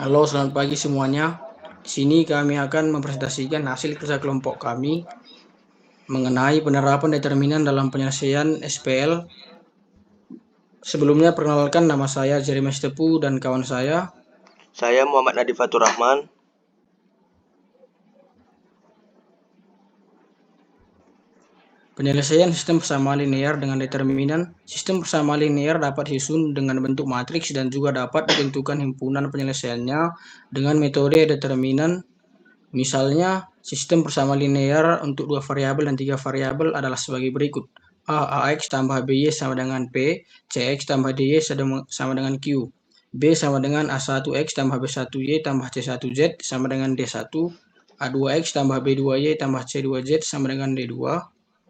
Halo, selamat pagi semuanya. Di sini kami akan mempresentasikan hasil kerja kelompok kami mengenai penerapan determinan dalam penyelesaian SPL. Sebelumnya perkenalkan, nama saya Jeremy Tepu dan kawan saya. Saya Muhammad Nadifatur Rahman. Penyelesaian sistem persamaan linear dengan determinan. Sistem persamaan linear dapat disusun dengan bentuk matriks dan juga dapat ditentukan himpunan penyelesaiannya dengan metode determinan. Misalnya, sistem persamaan linear untuk 2 variabel dan 3 variabel adalah sebagai berikut. AX tambah BY sama dengan P, CX tambah DY sama dengan Q. B sama dengan A1X tambah B1Y tambah C1Z sama dengan D1. A2X tambah B2Y tambah C2Z sama dengan D2.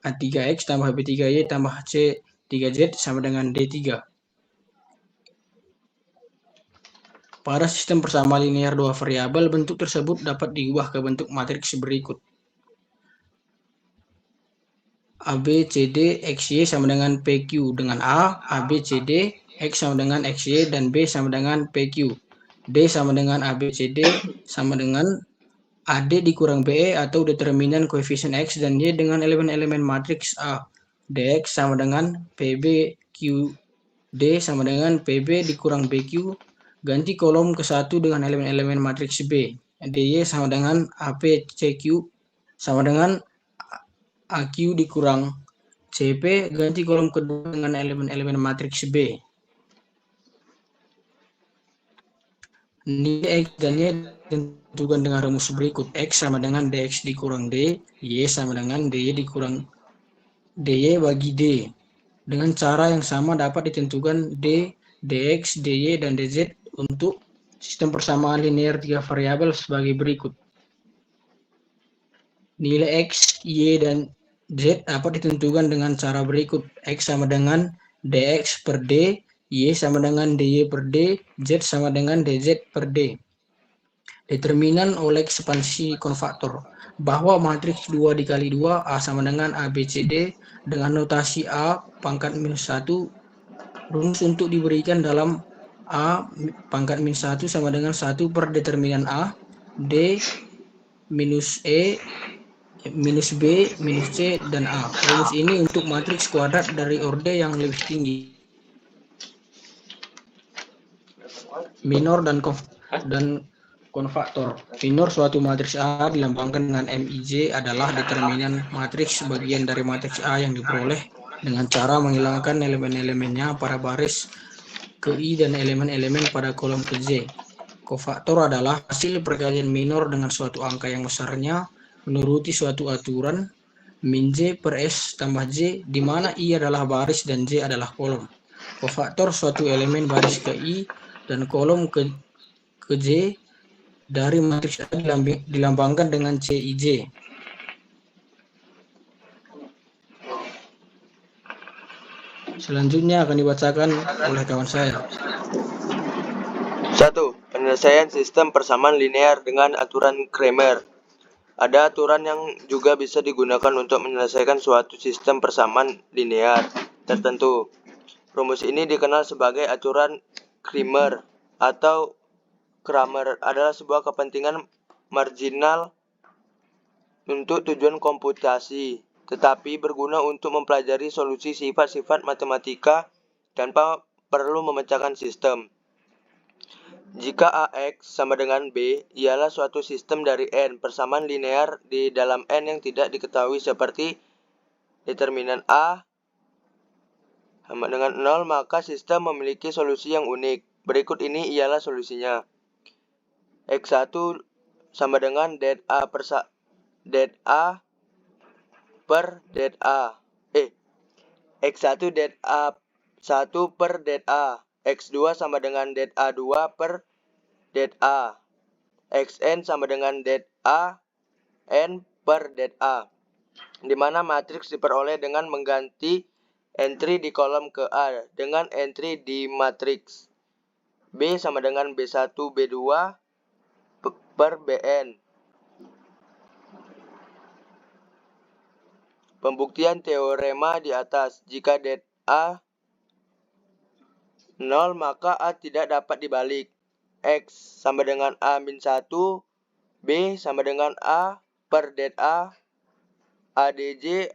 A3X tambah B3Y tambah C3Z sama dengan D3. Pada sistem persamaan linear 2 variabel, bentuk tersebut dapat diubah ke bentuk matriks berikut. ABCD XY sama dengan PQ dengan A, ABCD X sama dengan XY dan B sama dengan PQ. D sama dengan ABCD sama dengan AD dikurang BE atau determinan koefisien X dan Y dengan elemen-elemen matriks A. DX sama dengan PBQ. D sama dengan PB dikurang BQ. Ganti kolom ke 1 dengan elemen-elemen matriks B. DY sama dengan APCQ sama dengan AQ dikurang CP, ganti kolom kedua dengan elemen-elemen matriks B. Nilai X dan Y ditentukan dengan rumus berikut. X sama dengan DX dikurang D, Y sama dengan DY dikurang DY bagi D. Dengan cara yang sama dapat ditentukan D, DX, DY, dan DZ untuk sistem persamaan linear 3 variabel sebagai berikut. Nilai X, Y, dan Z dapat ditentukan dengan cara berikut. X sama dengan DX per D, Y sama dengan DY per D, Z sama dengan DZ per D. Determinan oleh ekspansi konfaktor. Bahwa matriks 2 dikali 2 A sama dengan ABCD dengan notasi A pangkat minus 1. Rumus untuk diberikan dalam A pangkat minus 1 sama dengan 1 per determinan A, D minus E minus B, minus C, dan A. Rumus ini untuk matriks kuadrat dari orde yang lebih tinggi. Minor dan konfaktor. Minor suatu matriks A dilambangkan dengan MIJ adalah determinan matriks bagian dari matriks A yang diperoleh dengan cara menghilangkan elemen-elemennya pada baris ke I dan elemen-elemen pada kolom ke J. Kofaktor adalah hasil perkalian minor dengan suatu angka yang besarnya menuruti suatu aturan min J per S tambah J, di mana I adalah baris dan J adalah kolom. Kofaktor suatu elemen baris ke I dan kolom ke J dari matriks A dilambangkan dengan CIJ. Selanjutnya akan dibacakan oleh kawan saya. 1. Penyelesaian sistem persamaan linear dengan aturan Cramer. Ada aturan yang juga bisa digunakan untuk menyelesaikan suatu sistem persamaan linear tertentu. Rumus ini dikenal sebagai aturan Cramer atau Cramer adalah sebuah kepentingan marginal untuk tujuan komputasi, tetapi berguna untuk mempelajari solusi sifat-sifat matematika tanpa perlu memecahkan sistem. Jika AX sama dengan B ialah suatu sistem dari N persamaan linear di dalam N yang tidak diketahui seperti determinan A sama dengan 0, maka sistem memiliki solusi yang unik. Berikut ini ialah solusinya. X1 sama dengan det A per det A. X1 det A1 per det A. X2 sama dengan det A2 per det A. Xn sama dengan det A n per det A, di mana matriks diperoleh dengan mengganti entry di kolom ke A dengan entry di matriks. B sama dengan B1 B2 per Bn. Pembuktian teorema di atas. Jika det A 0, maka A tidak dapat dibalik. X sama dengan A min 1, B sama dengan A per det A, ADJ,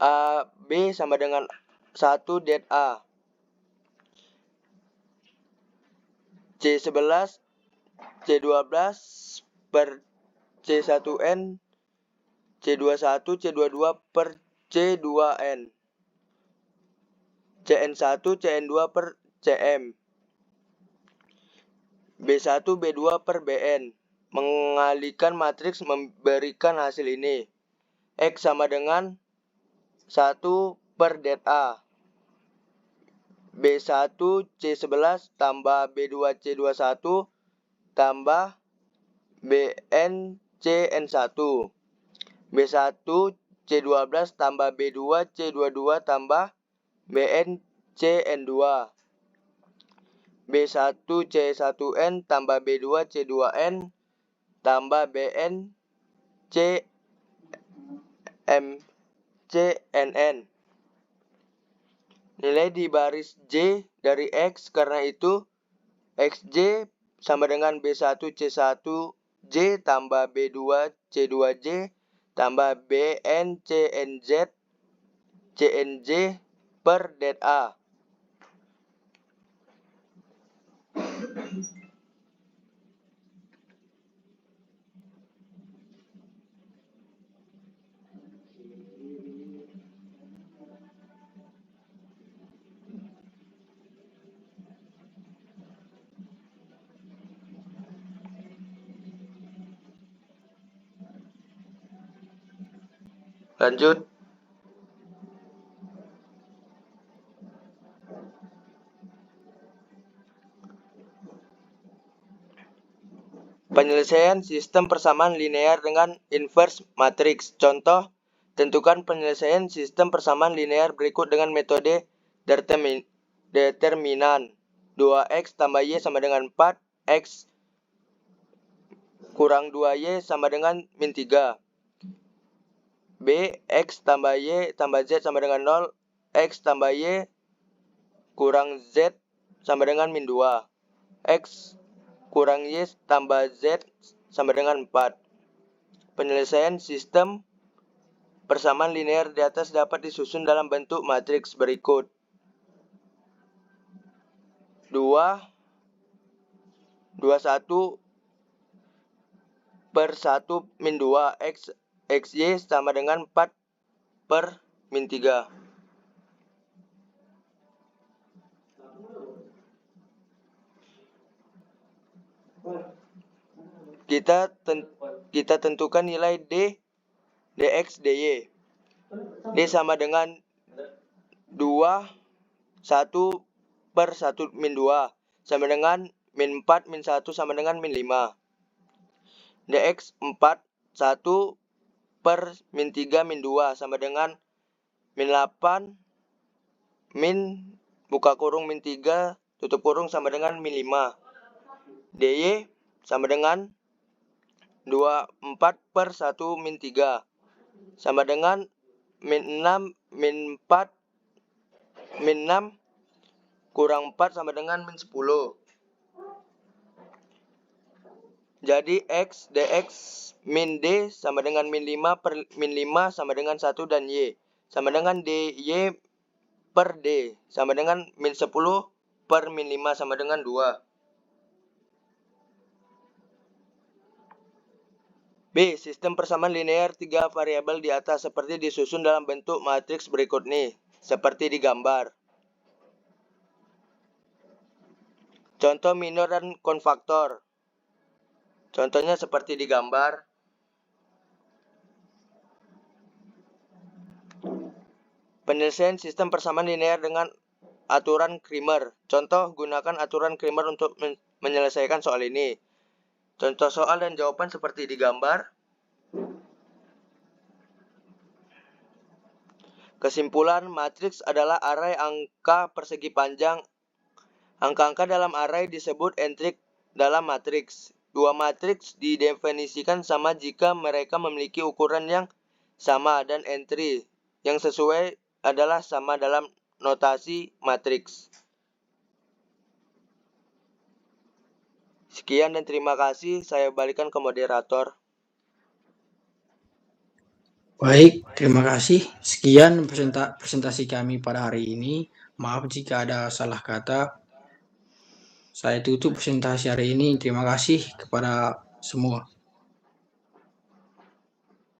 AB sama dengan 1 det A. C11, C12 per C1N, C21, C22 per C2N, Cn1, Cn2 per Cm, B1, B2 per Bn. Mengalihkan matriks memberikan hasil ini. X sama dengan 1 per det A, B1 C11 tambah B2 C21 tambah Bn Cn1, B1 C12 tambah B2 C22 tambah Bn Cn2, B1 C1N tambah B2 C2N tambah Bn Cnn. Nilai di baris J dari X, karena itu Xj sama dengan B1 C1J tambah B2 C2J tambah Bn Cnz Cnj per det A. Lanjut. Penyelesaian sistem persamaan linear dengan inverse matriks. Contoh, tentukan penyelesaian sistem persamaan linear berikut dengan metode determinan. 2x tambah y sama dengan 4, x kurang 2y sama dengan min 3. B, x tambah y tambah z sama dengan 0, x tambah y kurang z sama dengan min 2, x kurang y tambah z sama dengan 4. Penyelesaian sistem persamaan linear di atas dapat disusun dalam bentuk matriks berikut. 2, 21 per 1 min 2, xy sama dengan 4 per min 3. Kita tentukan nilai d, dx, dy. D sama dengan 2, 1 per 1 min 2 sama dengan min 4 min 1 sama dengan min 5. Dx 4, 1 per min 3 min 2 sama dengan min 8 min buka kurung min 3 tutup kurung sama dengan min 5. Dy sama dengan 24 per 1 min 3 sama dengan min 6 min 4 min 6 kurang 4 sama dengan min 10. Jadi x dx min d sama dengan min 5 per min 5 sama dengan 1 dan y sama dengan dy per d sama dengan min 10 per min 5 sama dengan 2. B. Sistem persamaan linear 3 variabel di atas seperti disusun dalam bentuk matriks berikut nih, seperti digambar. Contoh minor dan konfaktor. Contohnya seperti digambar. Penyelesaian sistem persamaan linear dengan aturan Cramer. Contoh, gunakan aturan Cramer untuk menyelesaikan soal ini. Contoh soal dan jawaban seperti digambar. Kesimpulan, matriks adalah arai angka persegi panjang. Angka-angka dalam arai disebut entrik dalam matriks. Dua matriks didefinisikan sama jika mereka memiliki ukuran yang sama dan entry yang sesuai adalah sama dalam notasi matriks. Sekian dan terima kasih. Saya balikan ke moderator. Baik, terima kasih. Sekian presentasi kami pada hari ini. Maaf jika ada salah kata. Saya tutup presentasi hari ini. Terima kasih kepada semua.